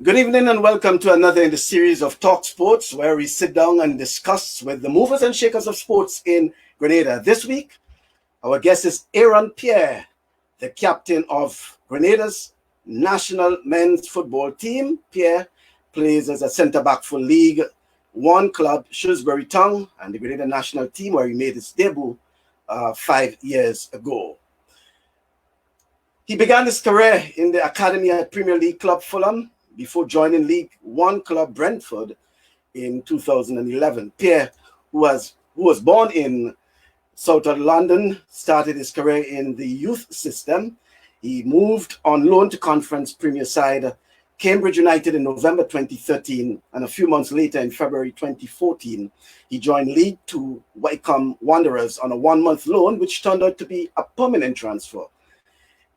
Good evening and welcome to another in the series of TalkSports, where we sit down and discuss with the movers and shakers of sports in Grenada. This week, our guest is Pierre, the captain of Grenada's national men's football team. Pierre plays as a centre-back for League One club Shrewsbury Town and the Grenada national team, where he made his debut 5 years ago. He began his career in the academy at Premier League club Fulham before joining League One club Brentford in 2011. Pierre, who was born in South of London, started his career in the youth system. He moved on loan to Conference Premier side Cambridge United in November 2013, and a few months later in February 2014, he joined League Two Wycombe Wanderers on a 1-month loan, which turned out to be a permanent transfer.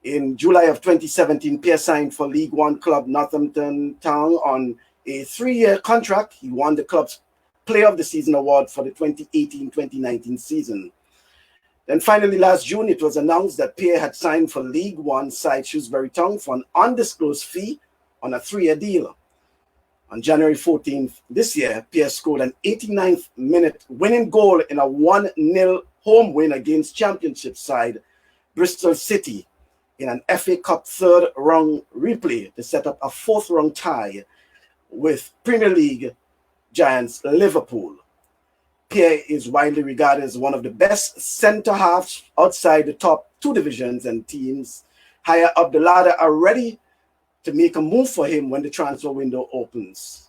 In July of 2017, Pierre signed for League One club Northampton Town on a 3-year contract. He won the club's Player of the Season award for the 2018-2019 season. Then finally, last June, it was announced that Pierre had signed for League One side Shrewsbury Town for an undisclosed fee on a 3-year deal. On January 14th this year, Pierre scored an 89th minute winning goal in a 1-0 home win against Championship side Bristol City in an FA Cup third-round replay to set up a fourth-round tie with Premier League giants Liverpool. Pierre is widely regarded as one of the best centre-halves outside the top 2 divisions, and teams higher up the ladder are ready to make a move for him when the transfer window opens.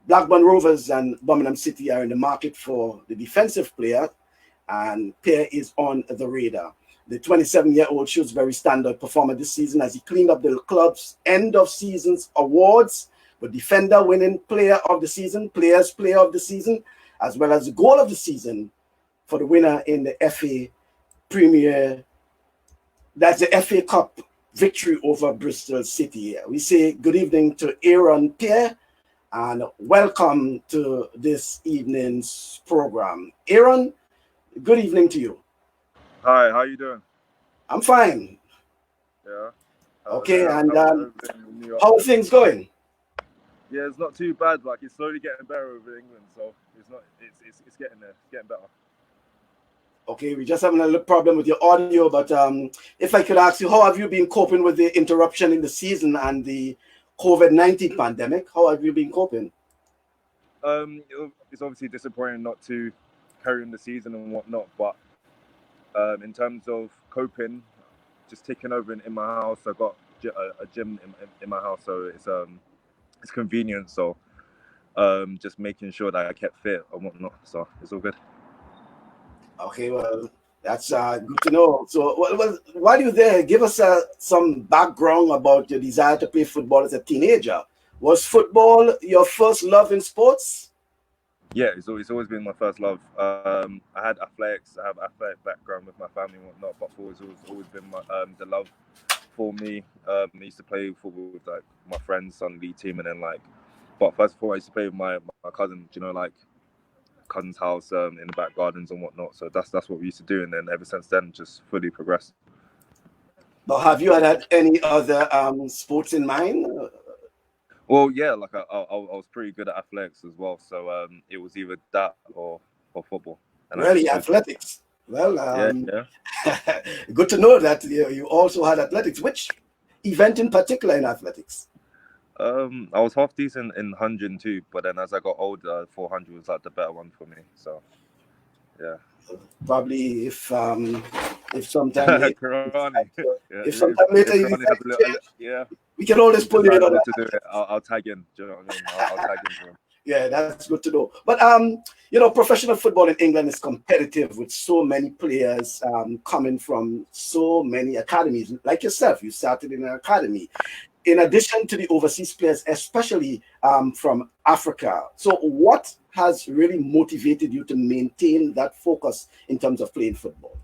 Blackburn Rovers and Birmingham City are in the market for the defensive player, and Pierre is on the radar. The 27-year-old Shrewsbury standout performer this season as he cleaned up the club's end-of-season awards, with defender winning Player of the Season, Players Player of the Season, as well as the Goal of the Season for the winner in the FA Premier. That's the FA Cup victory over Bristol City. We say good evening to Pierre and welcome to this evening's program. Good evening to you. Hi, how you doing? I'm fine. Yeah. Okay, and how are things going? Yeah, it's not too bad. Like, it's slowly getting better over England, so it's getting there. It's getting better. Okay, we're just having a little problem with your audio, but if I could ask you, how have you been coping with the interruption in the season and the COVID-19 pandemic? How have you been coping? It's obviously disappointing not to carry on the season and whatnot, but in terms of coping, just taking over in my house. I got a gym in my house, so it's convenient. So just making sure that I kept fit and whatnot. So it's all good. Okay, well, that's good to know. So while you're there, give us some background about your desire to play football as a teenager. Was football your first love in sports? Yeah, it's always been my first love. I had athletics. I have athletic background with my family and whatnot, but football's always been the love for me. I used to play football with like my friends on the league team, and then but first of all, I used to play with my cousin. Cousin's house in the back gardens and whatnot. So that's what we used to do, and then ever since then, just fully progressed. But have you had any other sports in mind? Well, yeah, like I was pretty good at athletics as well. So it was either that or football. And really, athletics? Well, yeah. Good to know that you also had athletics. Which event in particular in athletics? I was half decent in 100 too, but then as I got older, 400 was like the better one for me. So, yeah. Probably if sometime later, we can always pull you in on that. I'll tag in. Do you know what I mean? I'll tag in for him. Yeah, that's good to know. But professional football in England is competitive with so many players coming from so many academies. Like yourself, you started in an academy. In addition to the overseas players, especially from Africa. So what has really motivated you to maintain that focus in terms of playing football?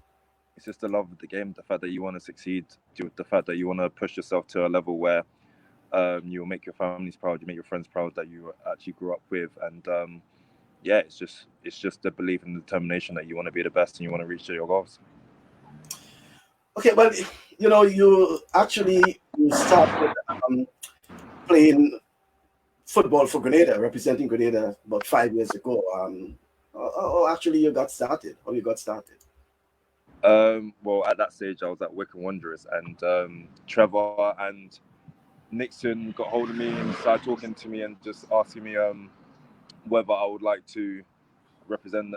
It's just the love of the game, the fact that you want to succeed, the fact that you want to push yourself to a level where you'll make your families proud, you make your friends proud that you actually grew up with. And it's just the belief and determination that you want to be the best and you want to reach your goals. Okay, well, you started playing football for Grenada, representing Grenada about 5 years ago. Actually, you got started. How you got started? Well, at that stage, I was at Wycombe Wanderers, and Trevor and Nixon got hold of me and started talking to me and just asking me whether I would like to represent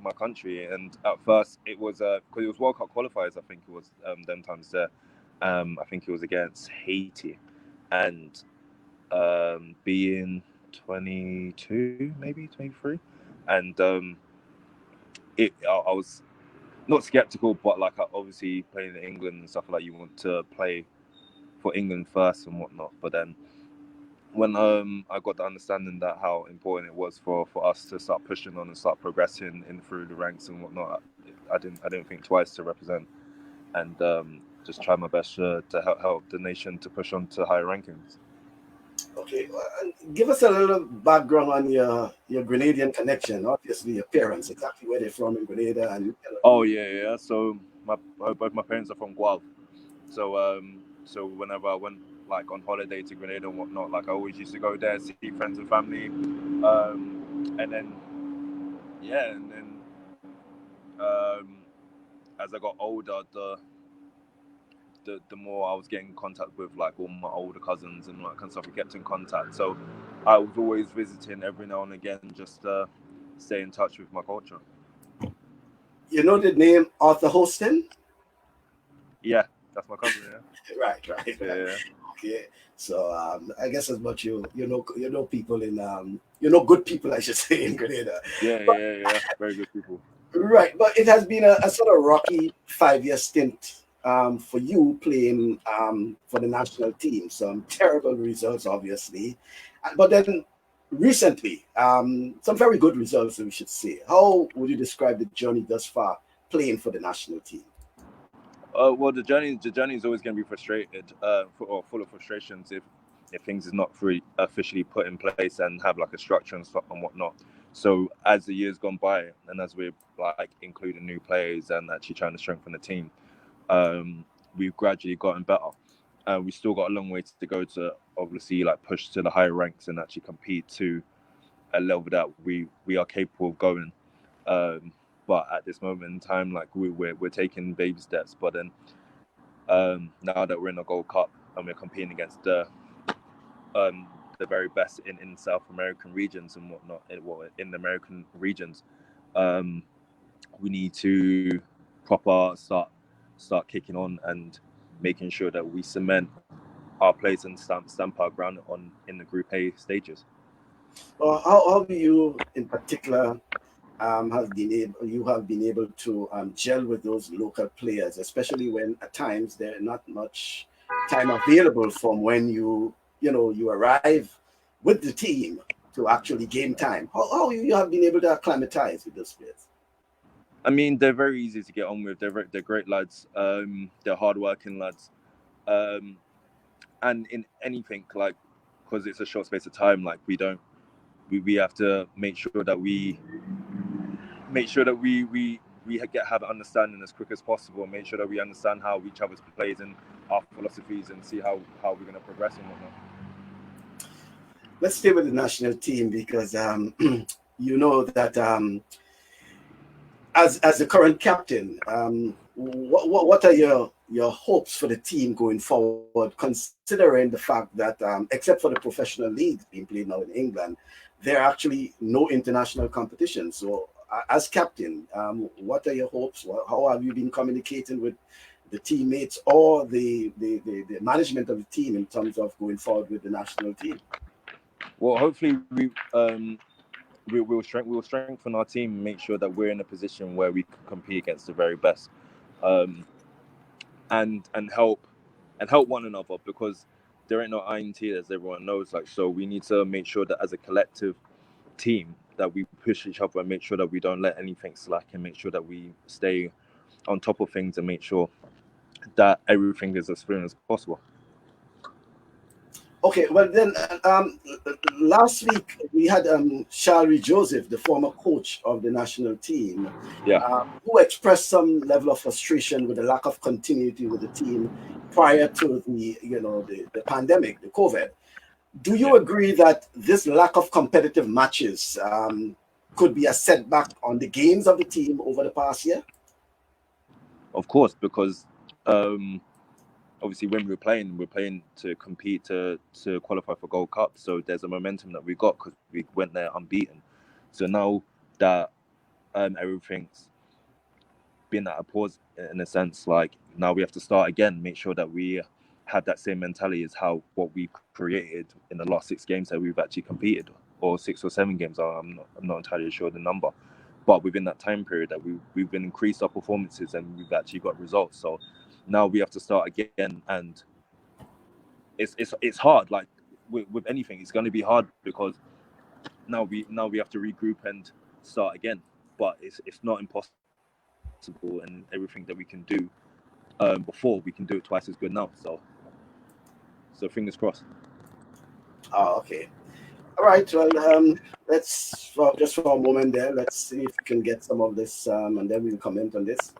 my country. And at first, it was because it was World Cup qualifiers. I think it was them times there. I think it was against Haiti, and being 22, maybe 23, and I was not skeptical, but like obviously playing in England and stuff like you want to play for England first and whatnot. But then when I got the understanding that how important it was for us to start pushing on and start progressing in through the ranks and whatnot, I didn't think twice to represent and just try my best to help the nation to push on to higher rankings. Okay, give us a little background on your Grenadian connection. Obviously, your parents, exactly where they're from in Grenada, and Oh yeah. So both my parents are from Guelph. So whenever I went like on holiday to Grenada and whatnot, like I always used to go there, see friends and family, and then um, as I got older, the more I was getting in contact with like all my older cousins and like kind of stuff. We kept in contact, so I was always visiting every now and again just to stay in touch with my culture. you know the name Arthur Hostin? Yeah, that's my cousin. Yeah. Right. Yeah. Okay, so I guess as much you know people in good people, I should say, in Grenada. Yeah. Very good people. Right, but it has been a sort of rocky 5 year stint for you playing for the national team. Some terrible results, obviously, but then recently, some very good results, we should say. How would you describe the journey thus far playing for the national team? Well, the journey is always going to be frustrated, or full of frustrations if things is not fully officially put in place and have like a structure and stuff and whatnot. So as the years gone by, and as we're like including new players and actually trying to strengthen the team, we've gradually gotten better. We still got a long way to go to obviously like push to the higher ranks and actually compete to a level that we are capable of going. But at this moment in time, like we're taking baby steps. But then now that we're in the Gold Cup and we're competing against the very best in South American regions and whatnot, in the American regions, we need to proper start kicking on and making sure that we cement our place and stamp our ground on in the Group A stages. How do you, in particular, you have been able to gel with those local players, especially when at times there's not much time available from when you arrive with the team to actually game time. How you have been able to acclimatize with those players? I mean, they're very easy to get on with. They're great lads. They're hardworking lads. Um, and in anything like, because it's a short space of time, like we have to make sure that we have an understanding as quick as possible. Make sure that we understand how each other's plays and our philosophies, and see how we're going to progress and whatnot. Let's stay with the national team because you know that as the current captain, what are your hopes for the team going forward, considering the fact that except for the professional leagues being played now in England, there are actually no international competition. So, as captain, what are your hopes? How have you been communicating with the teammates or the management of the team in terms of going forward with the national team? Well, hopefully we'll strengthen our team and make sure that we're in a position where we can compete against the very best, um, and help one another, because there ain't no INT, as everyone knows. Like, so we need to make sure that as a collective team that we push each other and make sure that we don't let anything slack, and make sure that we stay on top of things and make sure that everything is as fluent as possible. Okay, well then, last week we had Shalry Joseph, the former coach of the national team, Yeah. who expressed some level of frustration with the lack of continuity with the team prior to the pandemic, the COVID. Do you agree that this lack of competitive matches could be a setback on the gains of the team over the past year? Of course, because obviously when we're playing to compete to qualify for Gold Cup. So there's a momentum that we got because we went there unbeaten. So now that everything's been at a pause in a sense, like now we have to start again, make sure that we have that same mentality as how what we created in the last 6 games that we've actually competed, or 6 or 7 games. I'm not entirely sure the number, but within that time period that we've been increased our performances and we've actually got results. So now we have to start again, and it's hard. Like with anything, it's going to be hard because now we have to regroup and start again. But it's not impossible, and everything that we can do before, we can do it twice as good now. So fingers crossed. Oh, okay. All right. Well, let's just for a moment there. Let's see if we can get some of this, and then we'll comment on this.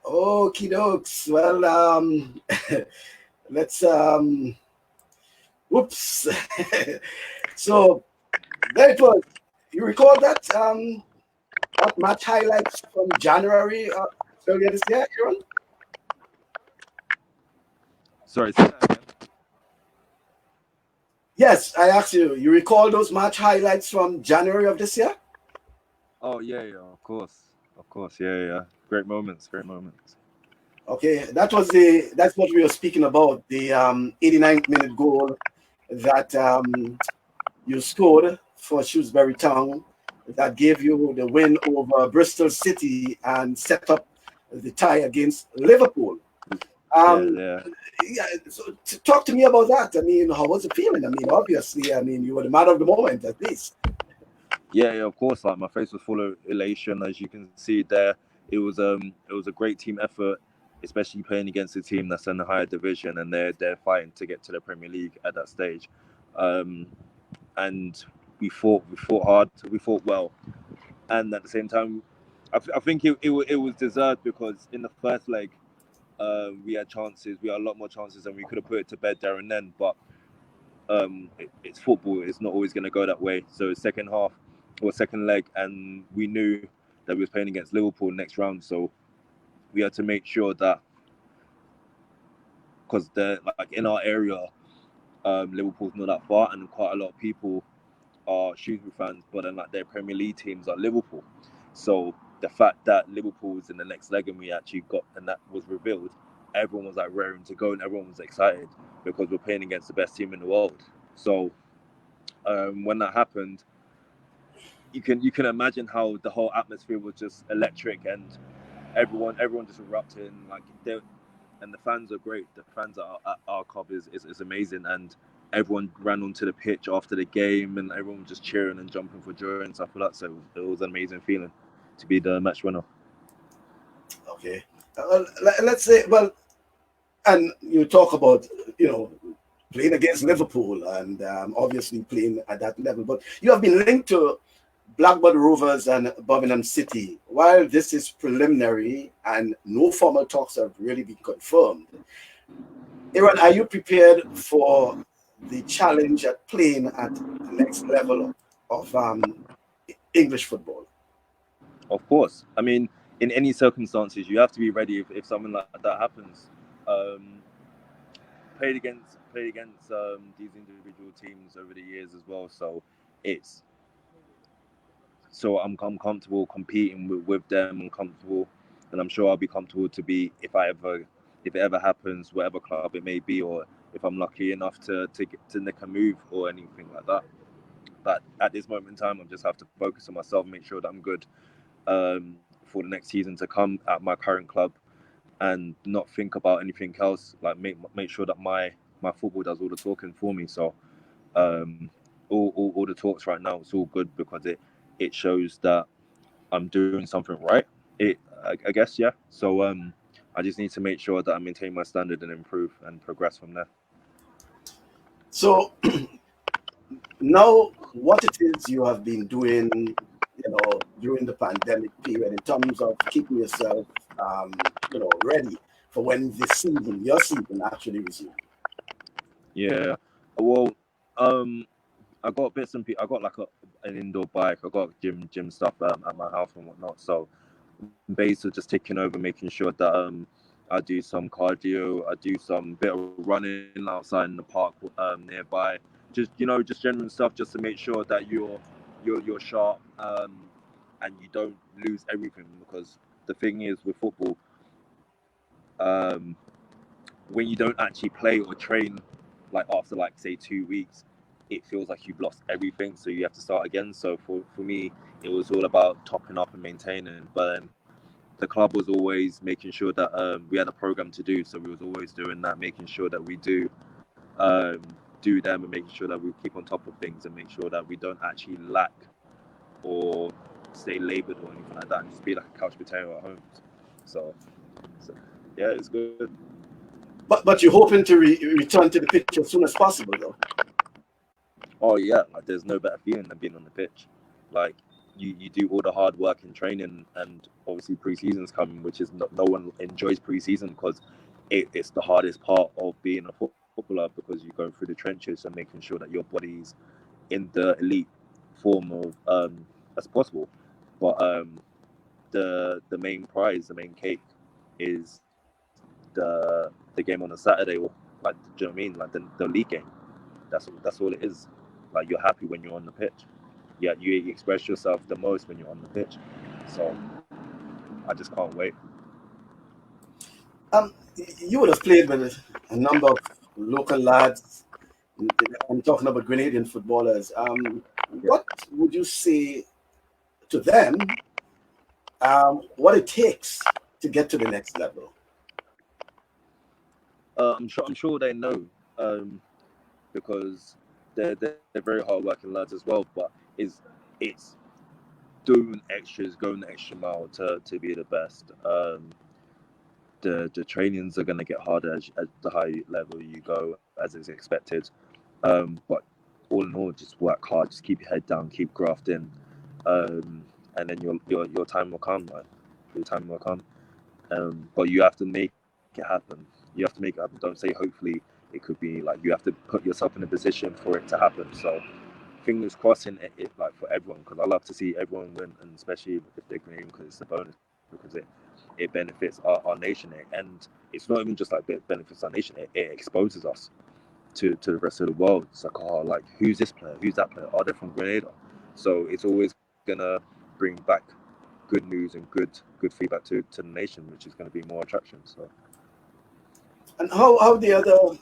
Okie dokes. Well, let's whoops. So there it was. You recall that match highlights from January earlier this year, Aaron? Sorry, say that again. Yes, I asked you. You recall those match highlights from January of this year? Oh yeah, of course, yeah. Great moments, great moments. Okay, that's what we were speaking about. The 89th minute goal that you scored for Shrewsbury Town that gave you the win over Bristol City and set up the tie against Liverpool. Yeah, Um, yeah. yeah, so talk to me about that. I mean, how was it feeling? I mean, obviously, I mean, you were the man of the moment at least. Yeah, of course. Like my face was full of elation, as you can see there. It was a great team effort, especially playing against a team that's in the higher division and they're fighting to get to the Premier League at that stage. Um, and we fought hard, we fought well, and at the same time, I think it was deserved because in the first leg, we had chances, we had a lot more chances, and we could have put it to bed there and then, but it's football. It's not always going to go that way. So second half or second leg, and we knew that we was playing against Liverpool next round. So we had to make sure that because they're like in our area, Liverpool's not that far, and quite a lot of people are Shrewsbury fans, but then like their Premier League teams are Liverpool. So the fact that Liverpool was in the next leg and we actually got and that was revealed, everyone was like raring to go and everyone was excited because we're playing against the best team in the world. So when that happened, you can imagine how the whole atmosphere was just electric, and everyone just erupted, like and the fans are great. The fans at our club is amazing, and everyone ran onto the pitch after the game, and everyone was just cheering and jumping for joy and stuff like that. So it was an amazing feeling to be the match winner. Okay. Let's say, well, and you talk about, playing against Liverpool and obviously playing at that level, but you have been linked to Blackburn Rovers and Birmingham City. While this is preliminary and no formal talks have really been confirmed, Aaron, are you prepared for the challenge at playing at the next level of English football? Of course, I mean, in any circumstances, you have to be ready if something like that happens. Um, played against these individual teams over the years as well, so it's I'm comfortable competing with them. I'm comfortable, and I'm sure I'll be comfortable to be if it ever happens, whatever club it may be, or if I'm lucky enough to nick a move or anything like that. But at this moment in time, I just have to focus on myself, make sure that I'm good for the next season to come at my current club, and not think about anything else. Like make sure that my football does all the talking for me. So all the talks right now, it's all good because it shows that I'm doing something right. I guess, yeah. So I just need to make sure that I maintain my standard and improve and progress from there. So now, what it is you have been doing, during the pandemic period in terms of keeping yourself, ready for when your season actually resumes? Yeah. Well, um, I got bits and pieces. I got like an indoor bike. I got gym stuff at my house and whatnot. So basically just taking over, making sure that I do some cardio. I do some bit of running outside in the park nearby. Just general stuff, just to make sure that you're sharp and you don't lose everything. Because the thing is with football, um, when you don't actually play or train, like after like say 2 weeks, it feels like you've lost everything, so you have to start again. So for me, it was all about topping up and maintaining. But then the club was always making sure that we had a program to do, so we was always doing that, making sure that we do them, and making sure that we keep on top of things and make sure that we don't actually lack or stay laboured or anything like that, and just be like a couch potato at home. So yeah, it's good. But you're hoping to return to the pitch as soon as possible, though. Oh yeah, like there's no better feeling than being on the pitch. Like you do all the hard work in training, and obviously pre-season's coming, which is no one enjoys pre-season because it's the hardest part of being a footballer, because you're going through the trenches and making sure that your body's in the elite form of as possible. But the main prize, the main cake, is the game on a Saturday, or like, do you know what I mean? Like the league game. That's all it is. Like, you're happy when you're on the pitch. Yeah, you express yourself the most when you're on the pitch. So I just can't wait. You would have played with a number of local lads. I'm talking about Grenadian footballers. Yeah. What would you say to them? What it takes to get to the next level? I'm sure they know, because they're very hard working lads as well. But it's doing extras, going the extra mile to be the best. The trainings are going to get harder as the high level you go, as is expected. But all in all, just work hard, just keep your head down, keep grafting, and then your time will come. Like, your time will come. But you have to make it happen. You have to make it happen. Don't say hopefully. It could be like you have to put yourself in a position for it to happen. So fingers crossed in it, like, for everyone, because I love to see everyone win, and especially if they're Canadian, because it's a bonus, because it benefits our nation, and it's not even just like it benefits our nation. It exposes us to the rest of the world. It's like, oh, like, who's this player? Who's that player? Oh, they're from Grenada. So it's always gonna bring back good news and good feedback to the nation, which is going to be more attraction. So. And how the other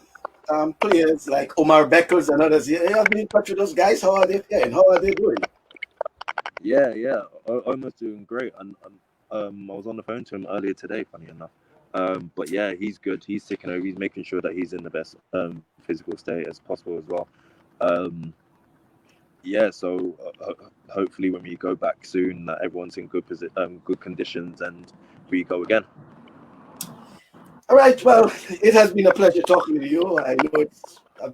players like Omar Beckles and others, you have been in touch with those guys? How are they faring? How are they doing? Yeah, almost doing great. And I was on the phone to him earlier today, funny enough. But yeah, he's good. He's taking over. He's making sure that he's in the best physical state as possible as well. Um, yeah, so hopefully when we go back soon, that everyone's in good conditions, and we go again. All right. Well, it has been a pleasure talking to you. I know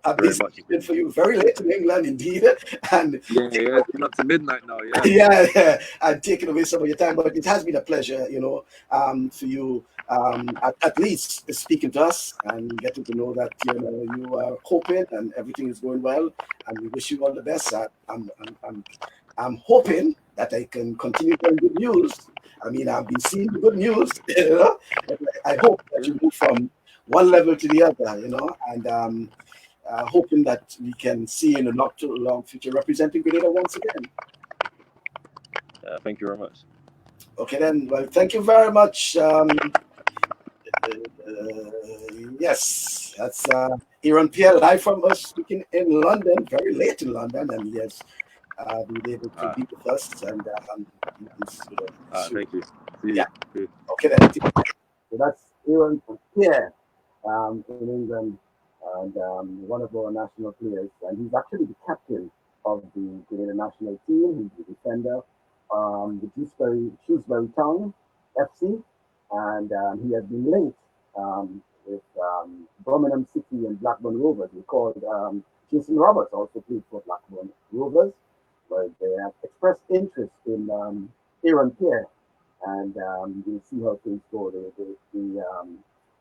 I've been Very much. speaking for you very late in England, indeed, and Yeah, it's been up to midnight now. Yeah. yeah, I'm taking away some of your time, but it has been a pleasure, for you, at least speaking to us and getting to know that you are hoping and everything is going well, and we wish you all the best. I'm hoping that I can continue getting good news. I mean, I've been seeing the good news, but I hope that you move from one level to the other, and hoping that we can see you in a not too long future representing Grenada once again. Thank you very much. Okay, then. Well, thank you very much. Yes, that's Aaron Pierre live from us speaking in London, very late in London, and he has been able to be with us. And he's, thank you. See yeah. you. Okay, then. So that's Aaron Pierre in England, and one of our national players, and he's actually the captain of the Grenada national team. He's the defender, the Shrewsbury Town FC, and he has been linked with Birmingham City and Blackburn Rovers. We called Jason Roberts also played for Blackburn Rovers, but they have expressed interest in Aaron Pierre, and we'll see how things go. The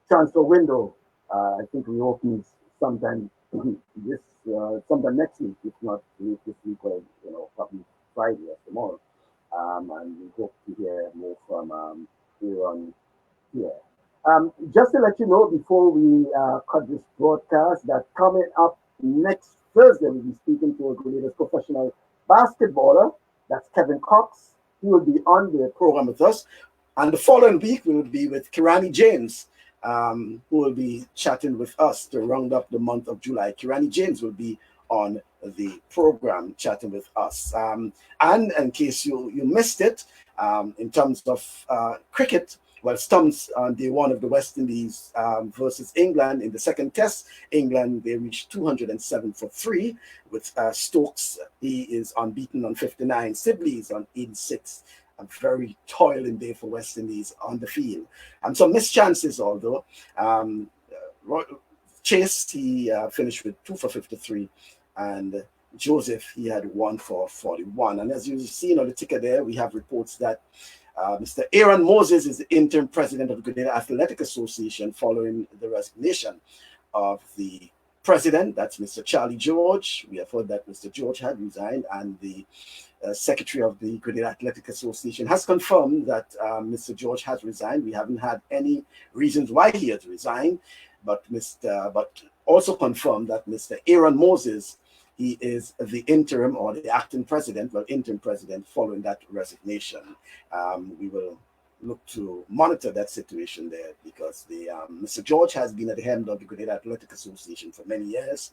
transfer window, I think, reopens sometime sometime next week, if not late this week, or probably Friday or tomorrow. And we hope to hear more from Aaron here. Just to let you know before we cut this broadcast, that coming up next Thursday, we'll be speaking to a Grenada's professional basketballer. That's Kevin Cox. He will be on the program with us. And the following week, we will be with Kirani James, who will be chatting with us to round up the month of July. Kirani James will be on the program chatting with us. And in case you missed it, in terms of cricket, well, Stumps on day one of the West Indies versus England in the second test. England, they reached 207 for 3 with Stokes. He is unbeaten on 59. Sibley's on 86. A very toiling day for West Indies on the field. And some missed chances, although. Chase, he finished with 2 for 53. And Joseph, he had 1 for 41. And as you've seen on the ticker there, we have reports that Mr. Aaron Moses is the interim president of the Grenada Athletic Association following the resignation of the president. That's Mr. Charlie George. We have heard that Mr. George had resigned, and the secretary of the Grenada Athletic Association has confirmed that Mr. George has resigned. We haven't had any reasons why he has resigned, but also confirmed that Mr. Aaron Moses, he is the interim or the acting president, interim president following that resignation. We will look to monitor that situation there because Mr. George has been at the helm of the Grenada Athletic Association for many years,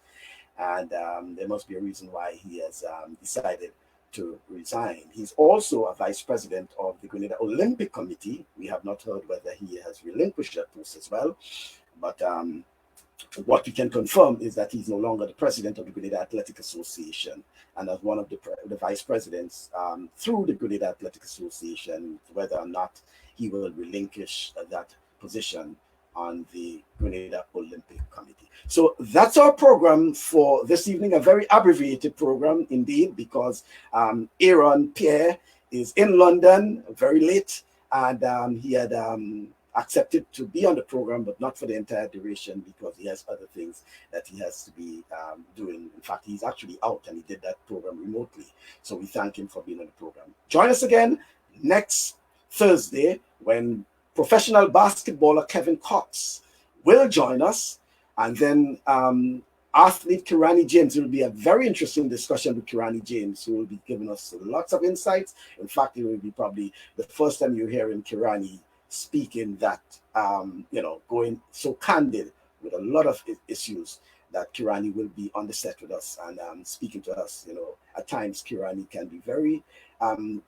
and there must be a reason why he has decided to resign. He's also a vice president of the Grenada Olympic Committee. We have not heard whether he has relinquished that post as well, but what we can confirm is that he's no longer the president of the Grenada Athletic Association, and as one of the vice presidents through the Grenada Athletic Association, whether or not he will relinquish that position on the Grenada Olympic Committee. So that's our program for this evening, a very abbreviated program indeed, because Aaron Pierre is in London very late, and he had accepted to be on the program, but not for the entire duration because he has other things that he has to be doing. In fact, he's actually out, and he did that program remotely. So we thank him for being on the program. Join us again next Thursday when professional basketballer Kevin Cox will join us, and then athlete Kirani James. It will be a very interesting discussion with Kirani James, who will be giving us lots of insights. In fact, it will be probably the first time you're hearing Kirani speaking that, going so candid with a lot of issues, that Kirani will be on the set with us and speaking to us. At times Kirani can be very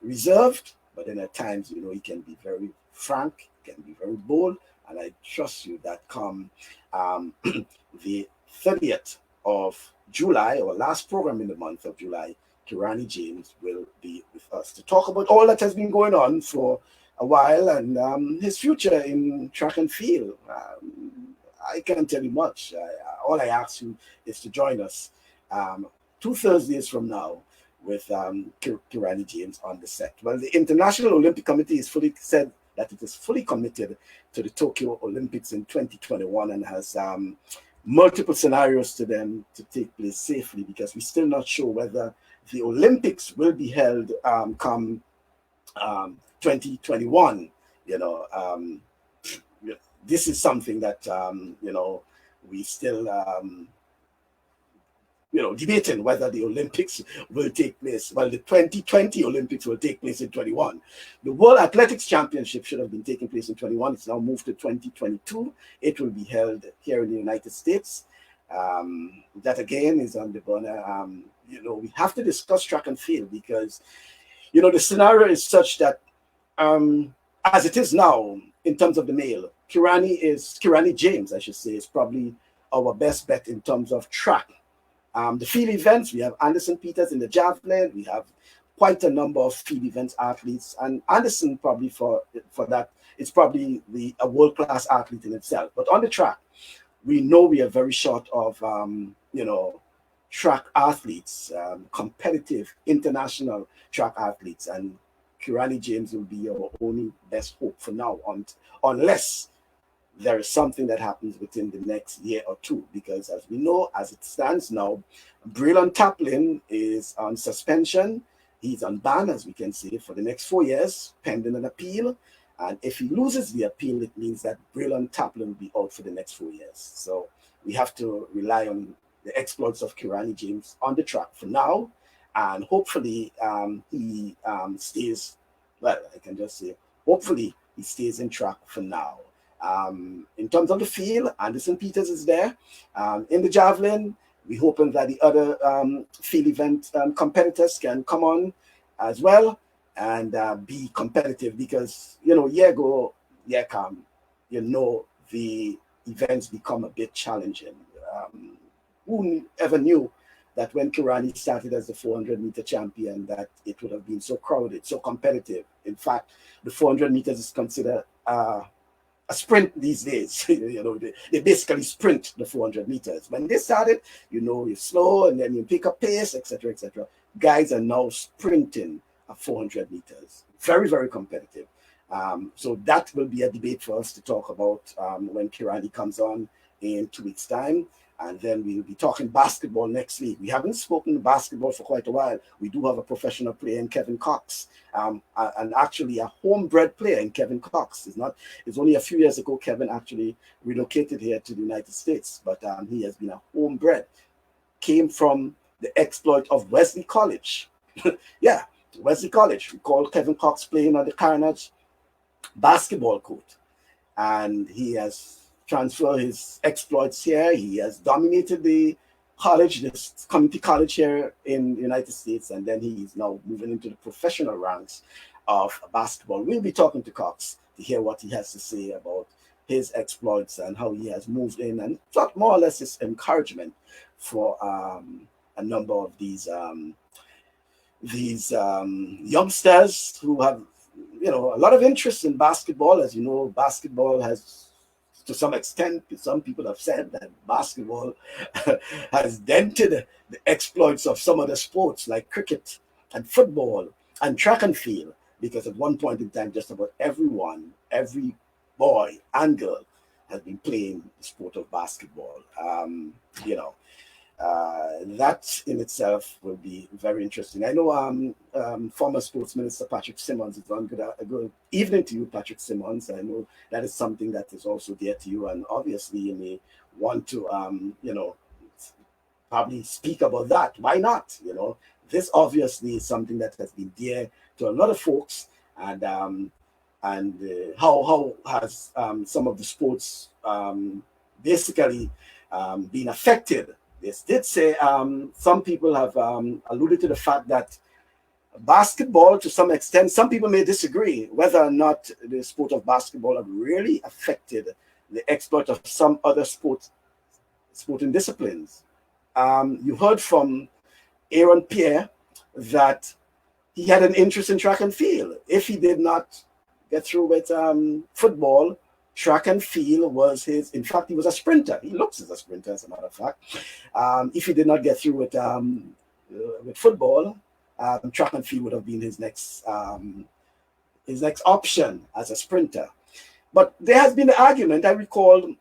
reserved, but then at times, he can be very frank, can be very bold, and I trust you that come the 30th of July, our last program in the month of July, Kirani James will be with us to talk about all that has been going on for a while and his future in track and field. I can't tell you much. All I ask you is to join us 2 Thursdays from now with Kirani James on the set. Well, the International Olympic Committee is fully said that it is fully committed to the Tokyo Olympics in 2021 and has multiple scenarios to them to take place safely, because we're still not sure whether the Olympics will be held come 2021. This is something that we still debating whether the Olympics will take place. Well, the 2020 Olympics will take place in 21. The World Athletics Championship should have been taking place in 21. It's now moved to 2022. It will be held here in the United States. That again is on the burner. We have to discuss track and field because, the scenario is such that as it is now in terms of the male, Kirani James, I should say, is probably our best bet in terms of track. The field events, we have Anderson Peters in the javelin. We have quite a number of field events athletes, and Anderson probably for that, it's probably a world-class athlete in itself. But on the track, we know we are very short of track athletes, competitive international track athletes, and Kirani James will be our only best hope for now, unless there is something that happens within the next year or two, because as we know, as it stands now, Braylon Taplin is on suspension. He's on ban, as we can see, for the next 4 years, pending an appeal. And if he loses the appeal, it means that Braylon Taplin will be out for the next 4 years. So we have to rely on the exploits of Kirani James on the track for now. And hopefully he stays, well, I can just say, hopefully he stays in track for now. In terms of the field, Anderson Peters is there. In the javelin, we're hoping that the other field event competitors can come on as well and be competitive, because, year go, year come, the events become a bit challenging. Who ever knew that when Kirani started as the 400-meter champion, that it would have been so crowded, so competitive? In fact, the 400 meters is considered a sprint these days. They basically sprint the 400 meters. When they started, you're slow and then you pick up pace, etc., etc. Guys are now sprinting at 400 meters. Very, very competitive. So that will be a debate for us to talk about when Kirani comes on in 2 weeks' time. And then we'll be talking basketball next week. We haven't spoken basketball for quite a while. We do have a professional player in Kevin Cox, and actually a homebred player in Kevin Cox. It's only a few years ago Kevin actually relocated here to the United States, but he has been a homebred. Came from the exploit of Wesley College. Yeah, Wesley College. We call Kevin Cox playing on the Carnage basketball court, and he has transfer his exploits here. He has dominated the college, this community college here in the United States, and then he is now moving into the professional ranks of basketball. We'll be talking to Cox to hear what he has to say about his exploits and how he has moved in, and thought more or less his encouragement for a number of these youngsters who have a lot of interest in basketball. As you know, basketball has, to some extent, some people have said that basketball has dented the exploits of some other sports like cricket and football and track and field, because at one point in time, just about every boy and girl has been playing the sport of basketball. That in itself will be very interesting. I know former Sports Minister Patrick Simmons is on. Good evening to you, Patrick Simmons. I know that is something that is also dear to you, and obviously you may want to, probably speak about that. Why not? This obviously is something that has been dear to a lot of folks, and how has some of the sports basically been affected. This did say some people have alluded to the fact that Basketball, to some extent, some people may disagree whether or not the sport of basketball have really affected the exploit of some other sporting disciplines. You heard from Aaron Pierre that he had an interest in track and field. If he did not get through with football, track and field was his. In fact, he was a sprinter. He looks as a sprinter, as a matter of fact. If he did not get through with football, track and field would have been his next option as a sprinter. But there has been the argument, I recall,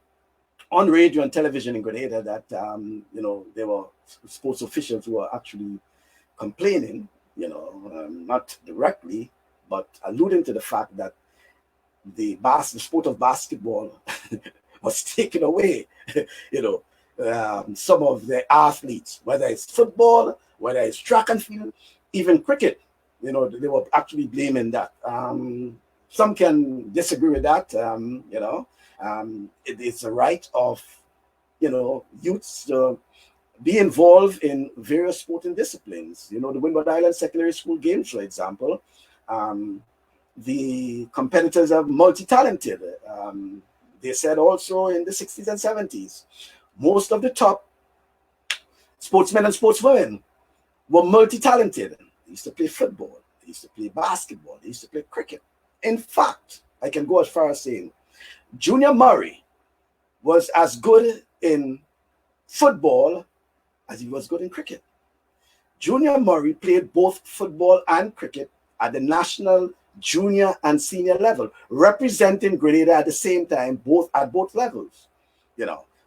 on radio and television in Grenada that there were sports officials who were actually complaining, not directly, but alluding to the fact that the sport of basketball was taken away. Some of the athletes, whether it's football, whether it's track and field, even cricket, they were actually blaming that. Some can disagree with that. It's a right of youths to be involved in various sporting disciplines. The Windward Island Secondary School Games, for example, the competitors are multi-talented. They said also in the 60s and 70s, most of the top sportsmen and sportswomen were multi-talented. They used to play football, they used to play basketball, they used to play cricket. In fact, I can go as far as saying Junior Murray was as good in football as he was good in cricket. Junior Murray played both football and cricket at the national, junior, and senior level, representing Grenada at the same time, at both levels.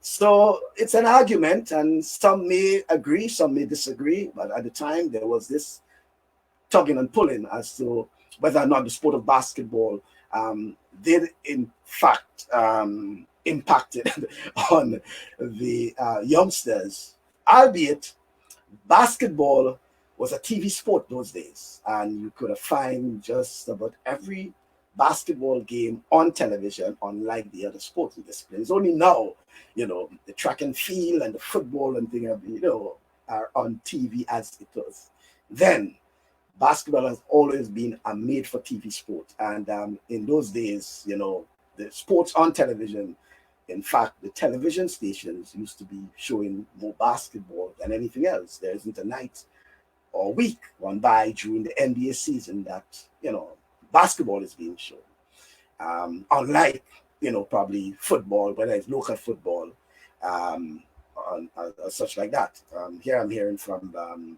So it's an argument, and some may agree, some may disagree. But at the time, there was this tugging and pulling as to whether or not the sport of basketball did, in fact, impacted on the youngsters, albeit basketball was a TV sport those days, and you could find just about every basketball game on television, unlike the other sports disciplines. Only now, the track and field and the football and thing, are on TV as it was. Then, basketball has always been a made-for-TV sport, and in those days, the sports on television. In fact, the television stations used to be showing more basketball than anything else. There isn't a night or week gone by during the NBA season that, basketball is being shown. Unlike, probably football, whether it's local football, or such like that. Here I'm hearing from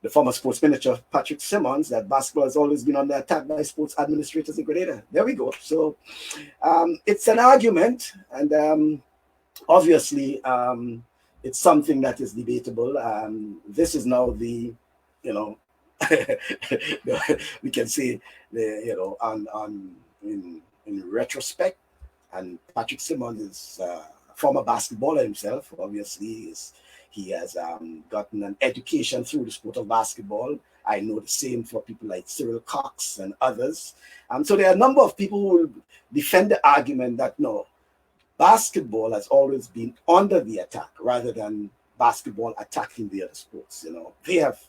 the former sports minister, Patrick Simmons, that basketball has always been under attack by sports administrators in Grenada. There we go. So it's an argument, and obviously it's something that is debatable. This is now the, we can say, in retrospect, and Patrick Simmons is a former basketballer himself. Obviously, he has gotten an education through the sport of basketball. I know the same for people like Cyril Cox and others. So there are a number of people who will defend the argument that no, basketball has always been under the attack rather than basketball attacking the other sports. They have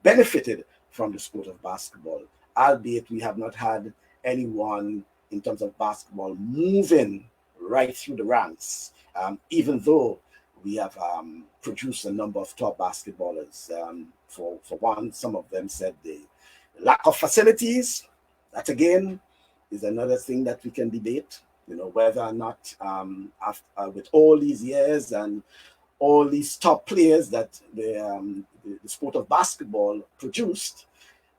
benefited from the sport of basketball, albeit we have not had anyone in terms of basketball moving right through the ranks, even though we have produced a number of top basketballers. For one, some of them said the lack of facilities. That again is another thing that we can debate. Whether or not after, with all these years and all these top players that the sport of basketball produced,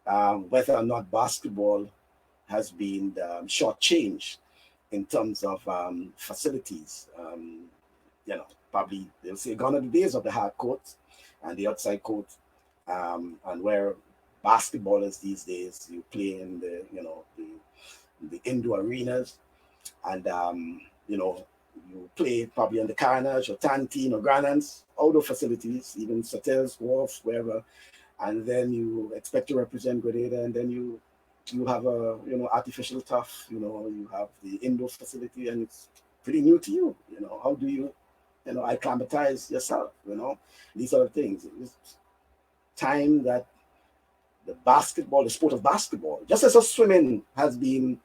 whether or not basketball has been shortchanged in terms of facilities. Probably they'll say gone are the days of the hard court and the outside court, and where basketballers these days, you play in the indoor arenas, and you play probably on the Carnage or Tantine or Granans, outdoor facilities, even Sotels, Wharf, wherever, and then you expect to represent Grenada, and then you have a artificial turf, you have the indoor facility, and it's pretty new to you. How do you acclimatize yourself? These are the things. It's time that the sport of basketball, just as swimming has been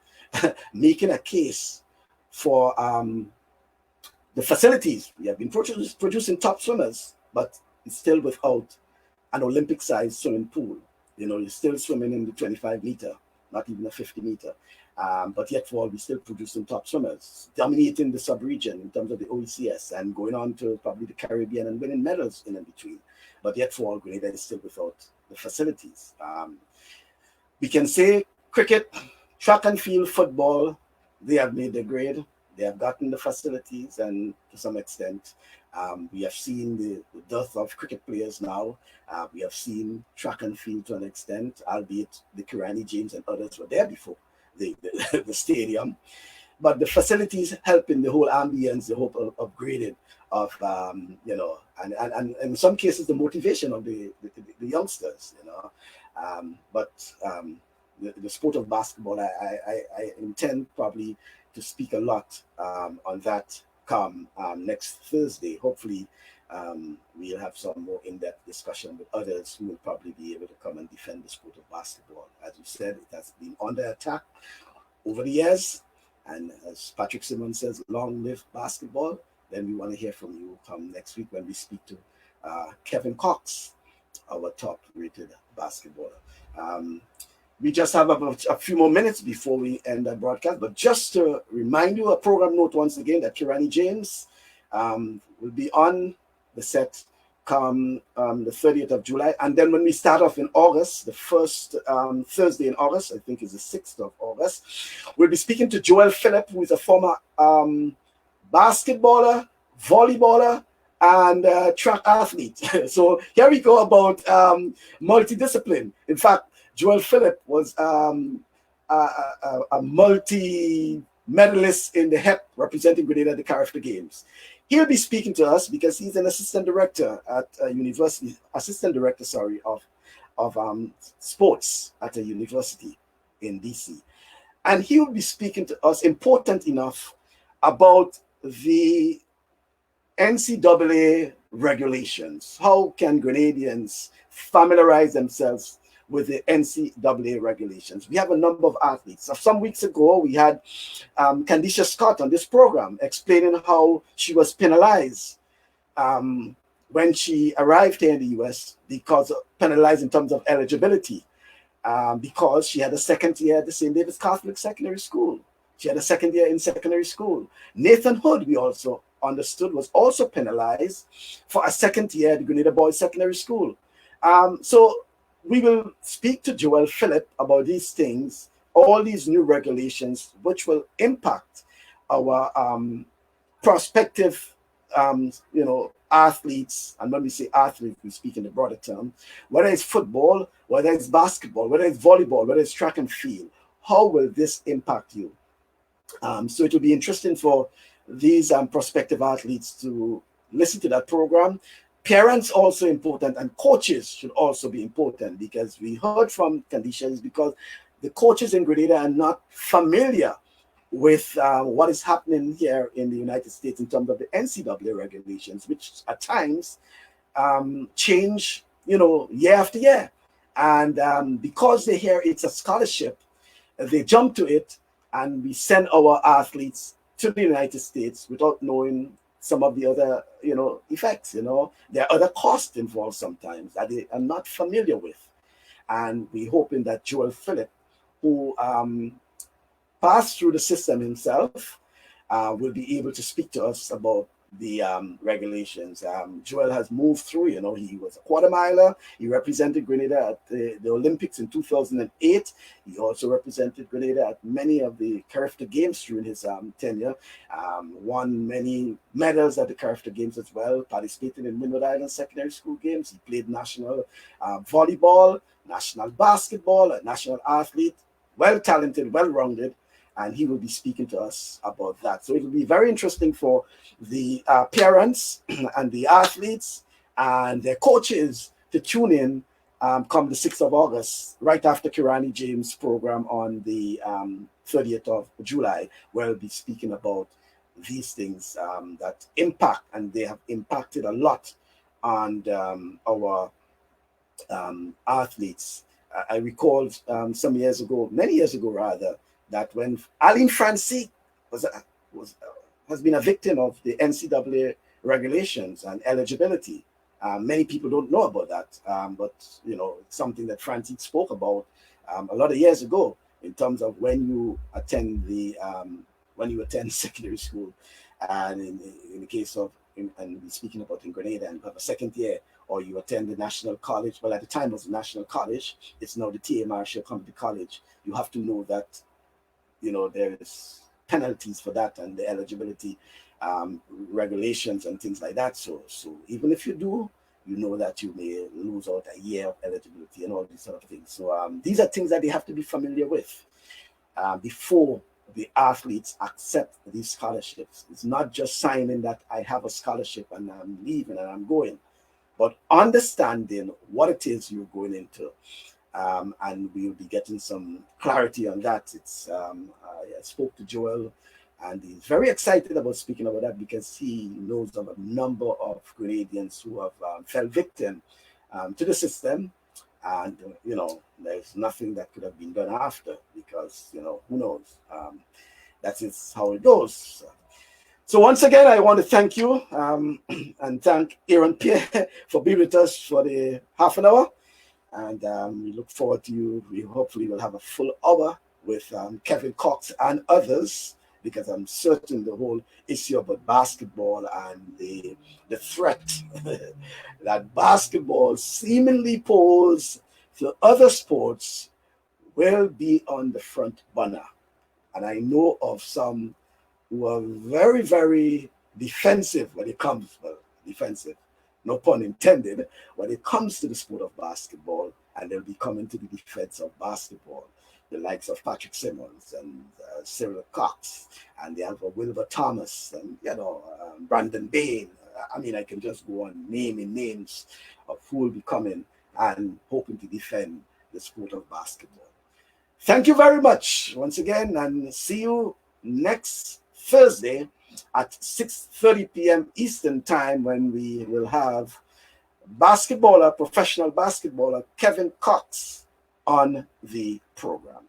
making a case for the facilities. We have been producing top swimmers, but it's still without an Olympic-sized swimming pool. You're still swimming in the 25-meter, not even a 50-meter. But yet for all, we're still producing top swimmers, dominating the sub-region in terms of the OECS and going on to probably the Caribbean and winning medals in between. But yet for all, Grenada is still without the facilities. We can say cricket, track and field, football, they have made their grade. They have gotten the facilities, and to some extent, we have seen the dearth of cricket players now. We have seen track and field to an extent, albeit the Kirani James and others were there before the stadium. But the facilities help in the whole ambience, the whole upgrading of, and in some cases, the motivation of the youngsters, But the sport of basketball, I intend probably to speak a lot on that come next Thursday. Hopefully, we'll have some more in-depth discussion with others who will probably be able to come and defend the sport of basketball. As you said, it has been under attack over the years. And as Patrick Simmons says, long live basketball. Then we want to hear from you come next week when we speak to Kevin Cox, our top-rated basketballer. We just have about a few more minutes before we end the broadcast, but just to remind you, a program note once again that Kirani James will be on the set come the 30th of July. And then when we start off in August, the first Thursday in August, I think is the 6th of August, we'll be speaking to Joel Phillip, who is a former basketballer, volleyballer, and track athlete. So here we go about multidiscipline. In fact, Joel Phillip was a multi-medalist in the HEP representing Grenada at the Character Games. He'll be speaking to us because he's an assistant director at a university, of sports at a university in DC. And he will be speaking to us, important enough, about the NCAA regulations. How can Grenadians familiarize themselves with the NCAA regulations? We have a number of athletes. Some weeks ago, we had Candicia Scott on this program explaining how she was penalized when she arrived here in the US, because penalized in terms of eligibility, because she had a second year at the St. David's Catholic Secondary School. She had a second year in secondary school. Nathan Hood, we also understood, was also penalized for a second year at the Grenada Boys Secondary School. So we will speak to Joel Phillip about these things, all these new regulations, which will impact our prospective, athletes. And when we say athletes, we speak in the broader term, whether it's football, whether it's basketball, whether it's volleyball, whether it's track and field. How will this impact you? So it will be interesting for these prospective athletes to listen to that program. Parents also important, and coaches should also be important, because we heard from conditions because the coaches in Grenada are not familiar with what is happening here in the United States in terms of the NCAA regulations, which at times change, year after year. And because they hear it's a scholarship, they jump to it, and we send our athletes to the United States without knowing some of the other, effects. There are other costs involved sometimes that they are not familiar with. And we're hoping that Joel Phillip, who passed through the system himself, will be able to speak to us about the regulations. Joel has moved through, he was a quarter miler. He represented Grenada at the Olympics in 2008. He also represented Grenada at many of the Character Games during his tenure. Won many medals at the Character Games as well, participated in Windward Island Secondary School Games. He played national volleyball, national basketball, a national athlete, well-talented, well-rounded. And he will be speaking to us about that. So it will be very interesting for the parents and the athletes and their coaches to tune in come the 6th of August, right after Kirani James' program on the 30th of July, where we'll be speaking about these things that impact, and they have impacted a lot on our athletes I recall some years ago, many years ago rather, that when Aline Francis has been a victim of the NCAA regulations and eligibility. Many people don't know about that, but it's something that Francis spoke about a lot of years ago in terms of when you attend secondary school, and in the case of and we're speaking about in Grenada, and you have a second year, or you attend the national college. Well, at the time it was the national college. It's now the TA Marshall Community College. You have to know that there is penalties for that and the eligibility regulations and things like that. So even if you do, that you may lose out a year of eligibility and all these sort of things. So these are things that they have to be familiar with before the athletes accept these scholarships. It's not just signing that I have a scholarship and I'm leaving and I'm going, but understanding what it is you're going into. And we'll be getting some clarity on that. I spoke to Joel, and he's very excited about speaking about that because he knows of a number of Grenadians who have fell victim to the system. And, there's nothing that could have been done after because, who knows? That is how it goes. So once again, I want to thank you and thank Aaron Pierre for being with us for the half an hour. And we look forward to you. We hopefully will have a full hour with Kevin Cox and others, because I'm certain the whole issue about basketball and the threat that basketball seemingly poses to other sports will be on the front burner. And I know of some who are very, very defensive when it comes, defensive, no pun intended, when it comes to the sport of basketball, and they'll be coming to the defense of basketball. The likes of Patrick Simmons and Cyril Cox, and they have Wilbur Thomas and Brandon Bain. I mean, I can just go on naming names of who will be coming and hoping to defend the sport of basketball. Thank you very much once again, and see you next Thursday at 6:30 p.m. Eastern Time, when we will have professional basketballer Kevin Cox on the program.